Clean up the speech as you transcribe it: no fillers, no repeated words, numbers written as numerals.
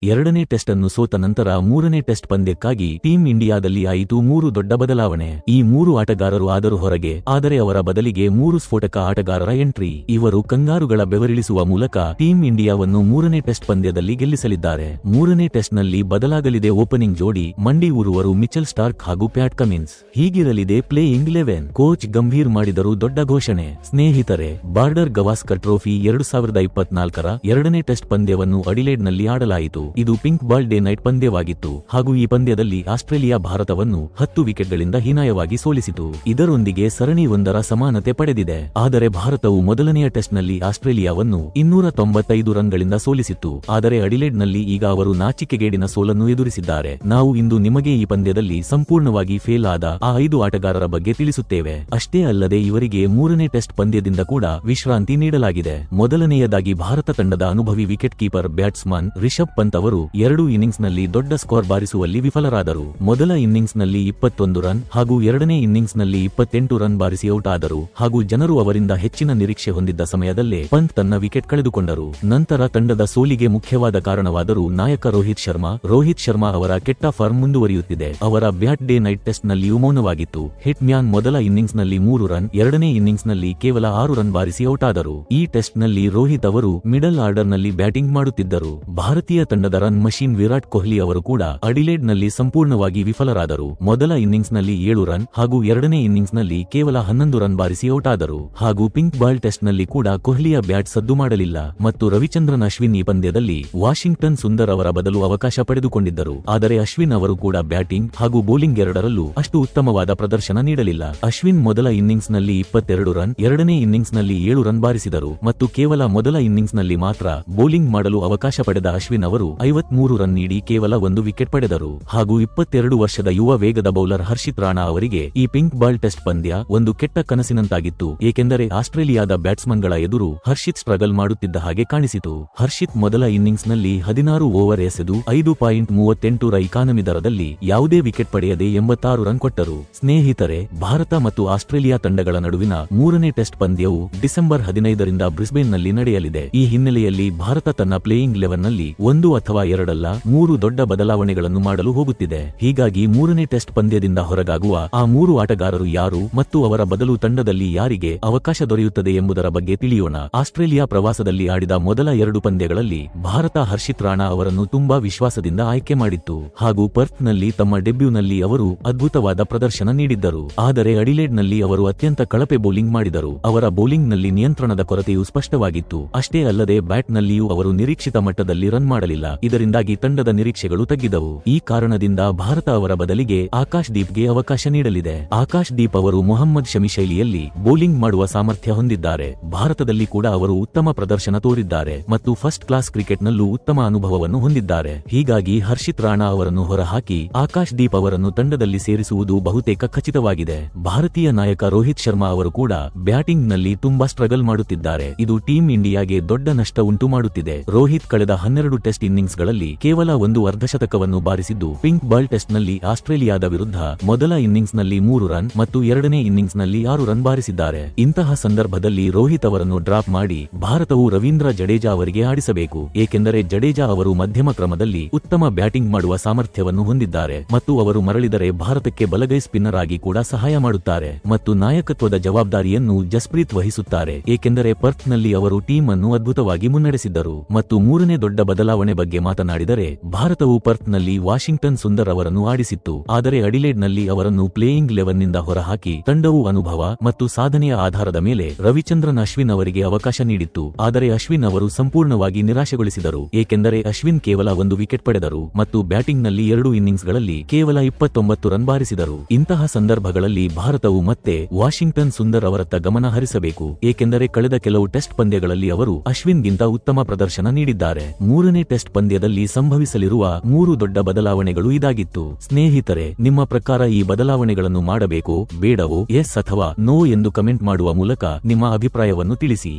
ಎರಡನೇ ಟೆಸ್ಟ್ ಅನ್ನು ಸೋತ ನಂತರ ಮೂರನೇ ಟೆಸ್ಟ್ ಪಂದ್ಯಕ್ಕಾಗಿ ಟೀಂ ಇಂಡಿಯಾದಲ್ಲಿ ಆಯಿತು 3 ದೊಡ್ಡ ಬದಲಾವಣೆ. ಈ 3 ಆಟಗಾರರು ಆದರೂ ಹೊರಗೆ, ಆದರೆ ಅವರ ಬದಲಿಗೆ 3 ಸ್ಫೋಟಕ ಆಟಗಾರರ ಎಂಟ್ರಿ. ಇವರು ಕಂಗಾರುಗಳ ಬೆವರಿಳಿಸುವ ಮೂಲಕ ಟೀಂ ಇಂಡಿಯಾವನ್ನು ಮೂರನೇ ಟೆಸ್ಟ್ ಪಂದ್ಯದಲ್ಲಿ ಗೆಲ್ಲಿಸಲಿದ್ದಾರೆ. ಮೂರನೇ ಟೆಸ್ಟ್ನಲ್ಲಿ ಬದಲಾಗಲಿದೆ ಓಪನಿಂಗ್ ಜೋಡಿ. ಮಂಡಿ ಊರುವರು ಮಿಚೆಲ್ ಸ್ಟಾರ್ಕ್ ಹಾಗೂ ಪ್ಯಾಟ್ ಕಮಿನ್ಸ್. ಹೀಗಿರಲಿದೆ ಪ್ಲೇಯಿಂಗ್ 11. ಕೋಚ್ ಗಂಭೀರ್ ಮಾಡಿದರು ದೊಡ್ಡ ಘೋಷಣೆ. ಸ್ನೇಹಿತರೆ, ಬಾರ್ಡರ್ ಗವಾಸ್ಕರ್ ಟ್ರೋಫಿ 2024ರ ಎರಡನೇ ಟೆಸ್ಟ್ ಪಂದ್ಯವನ್ನು ಅಡಿಲೇಡ್ನಲ್ಲಿ ಆಡಲಾಯಿತು. ಇದು ಪಿಂಕ್ ಬಾಲ್ ಡೇ ನೈಟ್ ಪಂದ್ಯವಾಗಿತ್ತು ಹಾಗೂ ಈ ಪಂದ್ಯದಲ್ಲಿ ಆಸ್ಟ್ರೇಲಿಯಾ ಭಾರತವನ್ನು 10 ವಿಕೆಟ್ಗಳಿಂದ ಹೀನಾಯವಾಗಿ ಸೋಲಿಸಿತು. ಇದರೊಂದಿಗೆ ಸರಣಿ 1ರ ಸಮಾನತೆ ಪಡೆದಿದೆ. ಆದರೆ ಭಾರತವು ಮೊದಲನೆಯ ಟೆಸ್ಟ್ನಲ್ಲಿ ಆಸ್ಟ್ರೇಲಿಯಾವನ್ನು 295 ರನ್ಗಳಿಂದ ಸೋಲಿಸಿತ್ತು. ಆದರೆ ಅಡಿಲೇಡ್ನಲ್ಲಿ ಈಗ ಅವರು ನಾಚಿಕೆಗೇಡಿನ ಸೋಲನ್ನು ಎದುರಿಸಿದ್ದಾರೆ. ನಾವು ಇಂದು ನಿಮಗೆ ಈ ಪಂದ್ಯದಲ್ಲಿ ಸಂಪೂರ್ಣವಾಗಿ ಫೇಲ್ ಆದ ಆ 5 ಆಟಗಾರರ ಬಗ್ಗೆ ತಿಳಿಸುತ್ತೇವೆ. ಅಷ್ಟೇ ಅಲ್ಲದೆ ಇವರಿಗೆ ಮೂರನೇ ಟೆಸ್ಟ್ ಪಂದ್ಯದಿಂದ ಕೂಡ ವಿಶ್ರಾಂತಿ ನೀಡಲಾಗಿದೆ. ಮೊದಲನೆಯದಾಗಿ ಭಾರತ ತಂಡದ ಅನುಭವಿ wicket keeper batsman Rishabh Pant ಅವರು 2 ಇನ್ನಿಂಗ್ಸ್ನಲ್ಲಿ ದೊಡ್ಡ ಸ್ಕೋರ್ ಬಾರಿಸುವಲ್ಲಿ ವಿಫಲರಾದರು. ಮೊದಲ ಇನ್ನಿಂಗ್ಸ್ನಲ್ಲಿ 21 ರನ್ ಹಾಗೂ ಎರಡನೇ ಇನ್ನಿಂಗ್ಸ್ನಲ್ಲಿ 28 ರನ್ ಬಾರಿಸಿ ಔಟ್ ಆದರು ಹಾಗೂ ಜನರು ಅವರಿಂದ ಹೆಚ್ಚಿನ ನಿರೀಕ್ಷೆ ಹೊಂದಿದ್ದ ಸಮಯದಲ್ಲೇ ಪಂತ್ ತನ್ನ ವಿಕೆಟ್ ಕಳೆದುಕೊಂಡರು. ನಂತರ ತಂಡದ ಸೋಲಿಗೆ ಮುಖ್ಯವಾದ ಕಾರಣವಾದರು ನಾಯಕ ರೋಹಿತ್ ಶರ್ಮಾ. ರೋಹಿತ್ ಶರ್ಮಾ ಅವರ ಕೆಟ್ಟ ಫಾರ್ಮ್ ಮುಂದುವರಿಯುತ್ತಿದೆ. ಅವರ ಬ್ಯಾಟ್ ಡೇ ನೈಟ್ ಟೆಸ್ಟ್ ನಲ್ಲಿಯೂ ಮೌನವಾಗಿತ್ತು. ಹಿಟ್ ಮ್ಯಾನ್ ಮೊದಲ ಇನ್ನಿಂಗ್ಸ್ನಲ್ಲಿ 3 ರನ್, ಎರಡನೇ ಇನ್ನಿಂಗ್ಸ್ನಲ್ಲಿ ಕೇವಲ 6 ರನ್ ಬಾರಿಸಿ ಔಟ್ ಆದರು. ಈ ಟೆಸ್ಟ್ ನಲ್ಲಿ ರೋಹಿತ್ ಅವರು ಮಿಡಲ್ ಆರ್ಡರ್ ನಲ್ಲಿ ಬ್ಯಾಟಿಂಗ್ ಮಾಡುತ್ತಿದ್ದರು. ಭಾರತೀಯ ತಂಡದ ರನ್ ಮಷೀನ್ ವಿರಾಟ್ ಕೊಹ್ಲಿ ಅವರು ಕೂಡ ಅಡಿಲೇಡ್ ನಲ್ಲಿ ಸಂಪೂರ್ಣವಾಗಿ ವಿಫಲರಾದರು. ಮೊದಲ ಇನ್ನಿಂಗ್ಸ್ ನಲ್ಲಿ 7 ರನ್ ಹಾಗೂ ಎರಡನೇ ಇನ್ನಿಂಗ್ಸ್ ನಲ್ಲಿ ಕೇವಲ 11 ರನ್ ಬಾರಿಸಿ ಔಟ್ ಆದರು. ಹಾಗೂ ಪಿಂಕ್ ಬಾಲ್ ಟೆಸ್ಟ್ ನಲ್ಲಿ ಕೂಡ ಕೊಹ್ಲಿಯ ಬ್ಯಾಟ್ ಸದ್ದು ಮಾಡಲಿಲ್ಲ ಮತ್ತು ರವಿಚಂದ್ರನ್ ಅಶ್ವಿನ್ ಈ ಪಂದ್ಯದಲ್ಲಿ ವಾಷಿಂಗ್ಟನ್ ಸುಂದರ್ ಅವರ ಬದಲು ಅವಕಾಶ ಪಡೆದುಕೊಂಡಿದ್ದರು. ಆದರೆ ಅಶ್ವಿನ್ ಅವರು ಕೂಡ ಬ್ಯಾಟಿಂಗ್ ಹಾಗೂ ಬೌಲಿಂಗ್ ಎರಡರಲ್ಲೂ ಅಷ್ಟು ಉತ್ತಮವಾದ ಪ್ರದರ್ಶನ ನೀಡಲಿಲ್ಲ. ಅಶ್ವಿನ್ ಮೊದಲ ಇನ್ನಿಂಗ್ಸ್ ನಲ್ಲಿ 22 ರನ್, ಎರಡನೇ ಇನ್ನಿಂಗ್ಸ್ ನಲ್ಲಿ 7 ರನ್ ಬಾರಿಸಿದರು ಮತ್ತು ಕೇವಲ ಮೊದಲ ಇನ್ನಿಂಗ್ಸ್ ನಲ್ಲಿ ಮಾತ್ರ ಬೌಲಿಂಗ್ ಮಾಡಲು ಅವಕಾಶ ಪಡೆದ ಅಶ್ವಿನ್ ಅವರು 53 ರನ್ ನೀಡಿ ಕೇವಲ 1 ವಿಕೆಟ್ ಪಡೆದರು. ಹಾಗೂ 22 ವರ್ಷದ ಯುವ ವೇಗದ ಬೌಲರ್ ಹರ್ಷಿತ್ ರಾಣಾ ಅವರಿಗೆ ಈ ಪಿಂಕ್ ಬಾಲ್ ಟೆಸ್ಟ್ ಪಂದ್ಯ ಒಂದು ಕೆಟ್ಟ ಕನಸಿನಂತಾಗಿತ್ತು. ಏಕೆಂದರೆ ಆಸ್ಟ್ರೇಲಿಯಾದ ಬ್ಯಾಟ್ಸ್ಮನ್ಗಳ ಎದುರು ಹರ್ಷಿತ್ ಸ್ಟ್ರಗಲ್ ಮಾಡುತ್ತಿದ್ದ ಹಾಗೆ ಕಾಣಿಸಿತು. ಹರ್ಷಿತ್ ಮೊದಲ ಇನ್ನಿಂಗ್ಸ್ ನಲ್ಲಿ 16 ಓವರ್ ಎಸೆದು 5.38 ರ ಇಕಾನಮಿ ದರದಲ್ಲಿ ಯಾವುದೇ ವಿಕೆಟ್ ಪಡೆಯದೆ 86 ರನ್ ಕೊಟ್ಟರು. ಸ್ನೇಹಿತರೆ, ಭಾರತ ಮತ್ತು ಆಸ್ಟ್ರೇಲಿಯಾ ತಂಡಗಳ ನಡುವಿನ ಮೂರನೇ ಟೆಸ್ಟ್ ಪಂದ್ಯವು ಡಿಸೆಂಬರ್ 15ರಿಂದ ಬ್ರಿಸ್ಬೇನ್ ನಲ್ಲಿ ನಡೆಯಲಿದೆ. ಈ ಹಿನ್ನೆಲೆಯಲ್ಲಿ ಭಾರತ ತನ್ನ ಪ್ಲೇಯಿಂಗ್ 11 ನಲ್ಲಿ 1 ಅಥವಾ 2 ಅಲ್ಲ 3 ದೊಡ್ಡ ಬದಲಾವಣೆಗಳನ್ನು ಮಾಡಲು ಹೋಗುತ್ತಿದೆ. ಹೀಗಾಗಿ ಮೂರನೇ ಟೆಸ್ಟ್ ಪಂದ್ಯದಿಂದ ಹೊರಗಾಗುವ ಆ 3 ಆಟಗಾರರು ಯಾರು ಮತ್ತು ಅವರ ಬದಲು ತಂಡದಲ್ಲಿ ಯಾರಿಗೆ ಅವಕಾಶ ದೊರೆಯುತ್ತದೆ ಎಂಬುದರ ಬಗ್ಗೆ ತಿಳಿಯೋಣ. ಆಸ್ಟ್ರೇಲಿಯಾ ಪ್ರವಾಸದಲ್ಲಿ ಆಡಿದ ಮೊದಲ 2 ಪಂದ್ಯಗಳಲ್ಲಿ ಭಾರತ ಹರ್ಷಿತ್ ರಾಣಾ ಅವರನ್ನು ತುಂಬಾ ವಿಶ್ವಾಸದಿಂದ ಆಯ್ಕೆ ಮಾಡಿತ್ತು ಹಾಗೂ ಪರ್ತ್ ನಲ್ಲಿ ತಮ್ಮ ಡೆಬ್ಯೂನಲ್ಲಿ ಅವರು ಅದ್ಭುತವಾದ ಪ್ರದರ್ಶನ ನೀಡಿದ್ದರು. ಆದರೆ ಅಡಿಲೇಡ್ ನಲ್ಲಿ ಅವರು ಅತ್ಯಂತ ಕಳಪೆ ಬೌಲಿಂಗ್ ಮಾಡಿದರು. ಅವರ ಬೌಲಿಂಗ್ ನಲ್ಲಿ ನಿಯಂತ್ರಣದ ಕೊರತೆಯು ಸ್ಪಷ್ಟವಾಗಿತ್ತು. ಅಷ್ಟೇ ಅಲ್ಲದೆ ಬ್ಯಾಟ್ ನಲ್ಲಿಯೂ ಅವರು ನಿರೀಕ್ಷಿತ ಮಟ್ಟದಲ್ಲಿ ರನ್ ಮಾಡಲಿಲ್ಲ. ಇದರಿಂದಾಗಿ ತಂಡದ ನಿರೀಕ್ಷೆಗಳು ತಗ್ಗಿದವು. ಈ ಕಾರಣದಿಂದ ಭಾರತ ಅವರ ಬದಲಿಗೆ ಆಕಾಶ್ ದೀಪ್ಗೆ ಅವಕಾಶ ನೀಡಲಿದೆ. ಆಕಾಶ್ ದೀಪ್ ಅವರು ಮೊಹಮ್ಮದ್ ಶಮಿ ಶೈಲಿಯಲ್ಲಿ ಬೌಲಿಂಗ್ ಮಾಡುವ ಸಾಮರ್ಥ್ಯ ಹೊಂದಿದ್ದಾರೆ. ಭಾರತದಲ್ಲಿ ಕೂಡ ಅವರು ಉತ್ತಮ ಪ್ರದರ್ಶನ ತೋರಿದ್ದಾರೆ ಮತ್ತು ಫಸ್ಟ್ ಕ್ಲಾಸ್ ಕ್ರಿಕೆಟ್ ನಲ್ಲೂ ಉತ್ತಮ ಅನುಭವವನ್ನು ಹೊಂದಿದ್ದಾರೆ. ಹೀಗಾಗಿ ಹರ್ಷಿತ್ ರಾಣಾ ಅವರನ್ನು ಹೊರಹಾಕಿ ಆಕಾಶ್ ದೀಪ್ ಅವರನ್ನು ತಂಡದಲ್ಲಿ ಸೇರಿಸುವುದು ಬಹುತೇಕ ಖಚಿತವಾಗಿದೆ. ಭಾರತೀಯ ನಾಯಕ ರೋಹಿತ್ ಶರ್ಮಾ ಅವರು ಕೂಡ ಬ್ಯಾಟಿಂಗ್ ನಲ್ಲಿ ತುಂಬಾ ಸ್ಟ್ರಗಲ್ ಮಾಡುತ್ತಿದ್ದಾರೆ. ಇದು ಟೀಂ ಇಂಡಿಯಾಗೆ ದೊಡ್ಡ ನಷ್ಟ ಉಂಟು ಮಾಡುತ್ತಿದೆ. ರೋಹಿತ್ ಕಳೆದ 12 ಟೆಸ್ಟ್ ಇನ್ನಿಂಗ್ಸ್ ಗಳಲ್ಲಿ ಕೇವಲ 1 ಅರ್ಧಶತಕವನ್ನು ಬಾರಿಸಿದ್ದು ಪಿಂಕ್ ಬಾಲ್ ಟೆಸ್ಟ್ ನಲ್ಲಿ ಆಸ್ಟ್ರೇಲಿಯಾದ ವಿರುದ್ಧ ಮೊದಲ ಇನ್ನಿಂಗ್ಸ್ ನಲ್ಲಿ 3 ರನ್ ಮತ್ತು ಎರಡನೇ ಇನ್ನಿಂಗ್ಸ್ ನಲ್ಲಿ 6 ರನ್ ಬಾರಿಸಿದ್ದಾರೆ. ಇಂತಹ ಸಂದರ್ಭದಲ್ಲಿ ರೋಹಿತ್ ಅವರನ್ನು ಡ್ರಾಪ್ ಮಾಡಿ ಭಾರತವು ರವೀಂದ್ರ ಜಡೇಜಾ ಅವರಿಗೆ ಆಡಿಸಬೇಕು. ಏಕೆಂದರೆ ಜಡೇಜಾ ಅವರು ಮಧ್ಯಮ ಕ್ರಮದಲ್ಲಿ ಉತ್ತಮ ಬ್ಯಾಟಿಂಗ್ ಮಾಡುವ ಸಾಮರ್ಥ್ಯವನ್ನು ಹೊಂದಿದ್ದಾರೆ ಮತ್ತು ಅವರು ಮರಳಿದರೆ ಭಾರತಕ್ಕೆ ಬಲಗೈ ಸ್ಪಿನ್ನರ್ ಆಗಿ ಕೂಡ ಸಹಾಯ ಮಾಡುತ್ತಾರೆ ಮತ್ತು ನಾಯಕತ್ವದ ಜವಾಬ್ದಾರಿಯನ್ನು ಜಸ್ಪ್ರೀತ್ ವಹಿಸುತ್ತಾರೆ. ಏಕೆಂದರೆ ಪರ್ತ್ ನಲ್ಲಿ ಅವರು ಟೀಮ್ ಅನ್ನು ಅದ್ಭುತವಾಗಿ ಮುನ್ನಡೆಸಿದ್ದರು. ಮತ್ತು ಮೂರನೇ ದೊಡ್ಡ ಬದಲಾವಣೆ ಬಗ್ಗೆ ಮಾತನಾಡಿದರೆ ಭಾರತವು ಪರ್ತ್ ನಲ್ಲಿ ವಾಷಿಂಗ್ಟನ್ ಸುಂದರ್ ಅವರನ್ನು ಆಡಿಸಿತ್ತು. ಆದರೆ ಅಡಿಲೇಡ್ ನಲ್ಲಿ ಅವರನ್ನು ಪ್ಲೇಯಿಂಗ್ 11 ನಿಂದ ಹೊರಹಾಕಿ ತಂಡವು ಅನುಭವ ಮತ್ತು ಸಾಧನೆಯ ಆಧಾರದ ಮೇಲೆ ರವಿಚಂದ್ರನ್ ಅಶ್ವಿನ್ ಅವರಿಗೆ ಅವಕಾಶ ನೀಡಿತ್ತು. ಆದರೆ ಅಶ್ವಿನ್ ಅವರು ಸಂಪೂರ್ಣವಾಗಿ ನಿರಾಶೆಗೊಳಿಸಿದರು. ಏಕೆಂದರೆ ಅಶ್ವಿನ್ ಕೇವಲ 1 ವಿಕೆಟ್ ಪಡೆದರು ಮತ್ತು ಬ್ಯಾಟಿಂಗ್ ನಲ್ಲಿ 2 ಇನ್ನಿಂಗ್ಸ್ ಗಳಲ್ಲಿ ಕೇವಲ 29 ರನ್ ಬಾರಿಸಿದರು. ಇಂತಹ ಸಂದರ್ಭಗಳಲ್ಲಿ ಭಾರತವು ಮತ್ತೆ ವಾಷಿಂಗ್ಟನ್ ಸುಂದರ್ ಅವರತ್ತ ಗಮನ ಹರಿಸಬೇಕು. ಏಕೆಂದರೆ ಕಳೆದ ಕೆಲವು ಟೆಸ್ಟ್ ಪಂದ್ಯಗಳಲ್ಲಿ ಅವರು ಅಶ್ವಿನ್ ಗಿಂತ ಉತ್ತಮ ಪ್ರದರ್ಶನ ನೀಡಿದ್ದಾರೆ. ಮೂರನೇ ಟೆಸ್ಟ್ ಪಂದ್ಯದಲ್ಲಿ ಸಂಭವಿಸಲಿರುವ 3 ದೊಡ್ಡ ಬದಲಾವಣೆಗಳು ಇದಾಗಿತ್ತು. ಸ್ನೇಹಿತರೆ, ನಿಮ್ಮ ಪ್ರಕಾರ ಈ ಬದಲಾವಣೆಗಳನ್ನು ಮಾಡಬೇಕೋ ಬೇಡವೋ, ಎಸ್ ಅಥವಾ ನೋ ಎಂದು ಕಮೆಂಟ್ ಮಾಡುವ ಮೂಲಕ ನಿಮ್ಮ ಅಭಿಪ್ರಾಯವನ್ನು ತಿಳಿಸಿ.